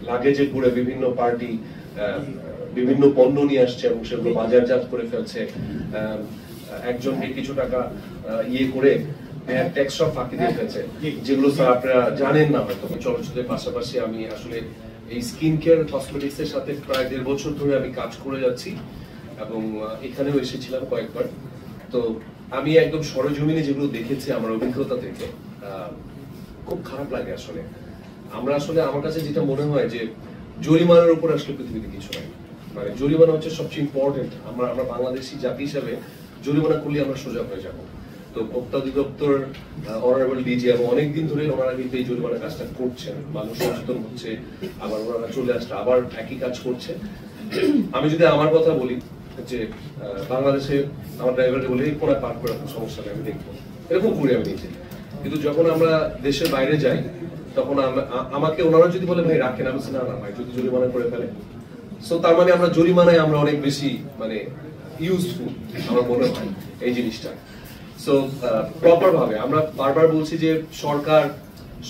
লাগেজে করে বিভিন্ন পার্টি বিভিন্ন পণ্য নিয়ে আসছে এবং সেগুলো বাজারজাত করে ফেলছে, একজনকে কিছু টাকা ইয়ে করে ট্যাক্স সব ফাঁকি দিয়ে ফেলছে, যেগুলো স্যার আপনারা জানেন না হয়তো। চলচ্চিত্রের পাশাপাশি আমি আসলে এই স্কিন কেয়ার কসমেটিক্স এর সাথে প্রায় 1.5 বছর ধরে আমি কাজ করে যাচ্ছি এবং এখানেও এসেছিলাম কয়েকবার। তো আমি একদম সরেজমিনে যেগুলো দেখেছি আমার অভিজ্ঞতা থেকে খুব খারাপ লাগে আসলে। আমরা আসলে আমার কাছে যেটা মনে হয় যে জরিমানার উপর আসলে পৃথিবীতে কিছু নাই, মানে জরিমানা হচ্ছে সবচেয়ে ইম্পর্টেন্ট। আমরা বাংলাদেশি জাতি হিসাবে জরিমানা করলে আমরা সোজা হয়ে যাবো। তো ভোক্তা অধিদপ্তর অনারেবল ডিজি এবং অনেকদিন ধরে ওনারা কিন্তু এই জরিমানা কাজটা করছেন, মানুষ সচেতন হচ্ছে, আবার ওনারা চলে আসলে আবার একই কাজ করছে। আমি যদি আমার কথা বলি যে বাংলাদেশে আমার ড্রাইভারকে বলি কোন পার্ক করে সমস্যা নেই, আমি দেখবো, এরকম করি আমি নিজে। কিন্তু যখন আমরা দেশের বাইরে যাই তখন আমাকে ওনারা যদি বলে ভাই রাখেন, আমি না না ভাই যদি জরিমানা করে ফেলে, সো তার মানে আমরা জরিমানায় আমরা অনেক বেশি মানে ইউজফুল আমার মনে হয় এই জিনিসটা। সো প্রপার ভাবে আমরা বারবার বলছি যে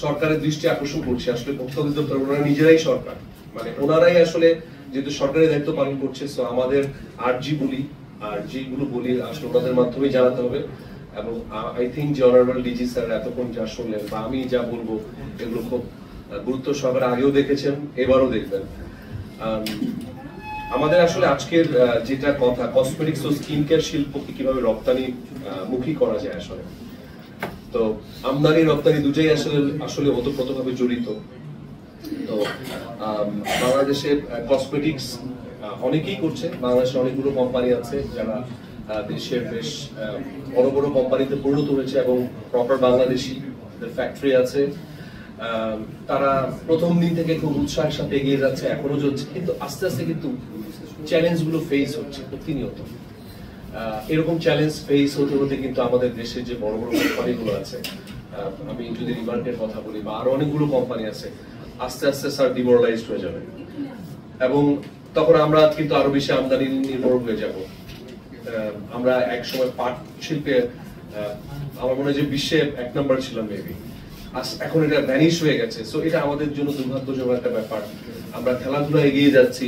সরকারের দৃষ্টি আকর্ষণ করছে, আসলে ভোক্তা অধিদপ্তর ওনারা নিজেরাই সরকার, মানে ওনারাই আসলে যেহেতু সরকারের দায়িত্ব পালন করছে, সো আমাদের আরজি বলি আসলে ওনাদের মাধ্যমে জানাতে হবে। এবং আই থিঙ্ক যে অনারেবল ডিজি স্যার এতক্ষণ যা শুনলেন বা আমি যা বলবো এগুলো খুব গুরুত্ব সহকারে আগেও দেখেছেন, এবারও দেখবেন। আমাদের আসলে আজকের যেটা কথা, কসমেটিক্স ও স্কিন কেয়ার শিল্পকে কিভাবে রপ্তানি মুখী করা যায় আসলে। তো আমদানি রপ্তানি দুটোই আসলে ওতপ্রোতভাবে জড়িত। তো বাংলাদেশে কসমেটিক্স অনেকেই করছে, বাংলাদেশে অনেকগুলো কোম্পানি আছে যারা দেশের বেশ বড় বড় কোম্পানিতে পরিণত হয়েছে এবং প্রপার বাংলাদেশি ফ্যাক্টরি আছে। তারা প্রথম দিন থেকে খুব উৎসাহের সাথে এগিয়ে যাচ্ছে, এখনো চলছে, কিন্তু আস্তে আস্তে কিন্তু চ্যালেঞ্জ গুলো ফেস হচ্ছে প্রতিনিয়ত। এরকম চ্যালেঞ্জ ফেস হতে হতে কিন্তু আমাদের দেশের যে বড় বড় কোম্পানিগুলো আছে, আমি যদি রিমার্কের কথা বলি বা আরো অনেকগুলো কোম্পানি আছে, আস্তে আস্তে স্যার ডিমোরালাইজড হয়ে যাবে এবং তখন আমরা কিন্তু আরো বেশি আমদানি নির্ভর হয়ে যাব। আমরা একসময় পাট শিল্পে আমার মনে হয় যে বিশ্বে 1 নম্বর ছিলাম মেবি, এখন এটা ভ্যানিশ হয়ে গেছে। সো এটা আমাদের জন্য দুর্ভাগ্যজনক একটা ব্যাপার। আমরা খেলাধুলা এগিয়ে যাচ্ছি,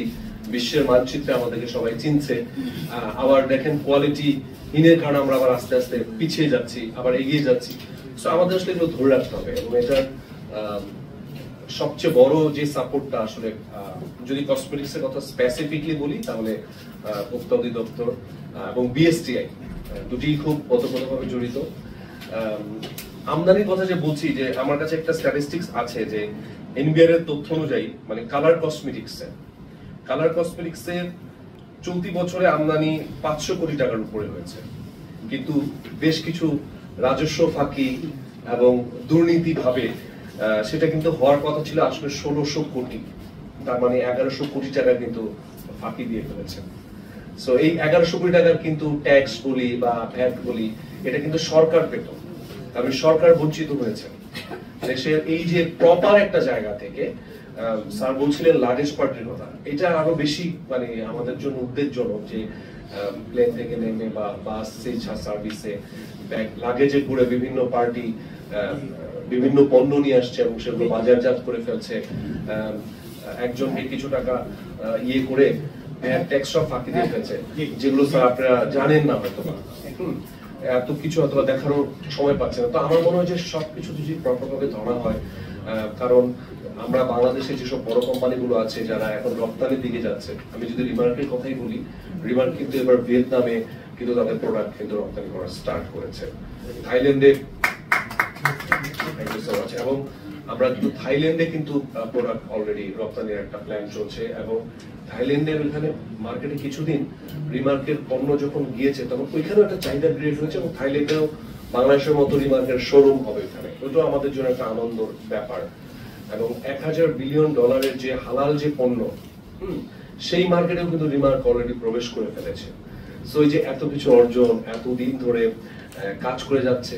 বিশ্বের মানচিত্রে আমাদেরকে সবাই চিনছে, আবার দেখেন কোয়ালিটি হীনের কারণে আমরা আবার আস্তে আস্তে পিছিয়ে যাচ্ছি, আবার এগিয়ে যাচ্ছি। সো আমাদের আসলে এগুলো ধরে রাখতে হবে এবং এটা সবচেয়ে বড় যে সাপোর্টটা আসলে যদি কসমেটিক্স এর কথা স্পেসিফিকলি বলি তাহলে ভোক্তা অধিদপ্তর এবং বিএসটিআই দুটি খুব ওতপ্রোতভাবে জড়িত। আমদানির কথা যে বলছি, যে আমার কাছে একটা স্ট্যাটিস্টিক্স আছে যে এনবিআর এর তথ্য অনুযায়ী মানে কালার কসমেটিক্স এর চলতি বছরে আমদানি 500 কোটি টাকার উপরে হয়েছে, কিন্তু বেশ কিছু রাজস্ব ফাঁকি এবং দুর্নীতি ভাবে সেটা কিন্তু হওয়ার কথা ছিল আসলে 1600 কোটি, তার মানে 1100 কোটি টাকা কিন্তু ফাঁকি দিয়ে ফেলেছে। সো এই 1100 কোটি টাকার কিন্তু ট্যাক্স বলি বা ভ্যাট বলি, এটা কিন্তু সরকার পেত, কারণ সরকার বঞ্চিত হয়েছে দেশের এই যে প্রপার একটা জায়গা থেকে। স্যার বলছিলেন লাগেজ পার্টির কথা, এটা আরো বেশি মানে আমাদের জন্য উদ্বেগজনক যে প্লেন থেকে নেমে বা বাস সার্ভিসে লাগেজে করে বিভিন্ন পার্টি বিভিন্ন পণ্য নিয়ে আসছে এবং সেগুলো বাজারজাত করে ফেলছে, একজনকে কিছু টাকা ইয়ে করে ট্যাক্স সব ফাঁকি দিয়ে ফেলছে, যেগুলো স্যার আপনারা জানেন না হয়তো বা এত কিছু অথবা দেখারও সময় পাচ্ছে না। তো আমার মনে হয় যে সবকিছু যদি প্রপারভাবে ধরা হয়, কারণ আমরা বাংলাদেশে যেসব বড় কোম্পানিগুলো আছে যারা এখন রপ্তানির দিকে যাচ্ছে, আমি যদি রিমার্কের কথাই বলি, রিমার্ক কিন্তু এবার ভিয়েতনামে কিন্তু তাদের প্রোডাক্ট কিন্তু রপ্তানি করা স্টার্ট করেছে, থাইল্যান্ডে এবং আমরা কিন্তু থাইল্যান্ডে কিন্তু প্রোডাক্ট অলরেডি রপ্তানির একটা প্ল্যান চলছে এবং থাইল্যান্ডের ওইখানে মার্কেটে কিছুদিন রিমার্কের পণ্য যখন গিয়েছে তখন ওইখানেও একটা চাহিদা ক্রিয়েট হয়েছে এবং থাইল্যান্ডেও বাংলাদেশের মতো রিমার্কের শোরুম হবে ওইখানে। ওইটাও আমাদের জন্য একটা আনন্দের ব্যাপার। এবং $1000 বিলিয়ন যে হালাল যে পণ্য, সেই মার্কেটেও কিন্তু রিমার্ক অলরেডি প্রবেশ করে ফেলেছে। সো এই যে এত কিছু অর্জন, এতদিন ধরে কাজ করে যাচ্ছে,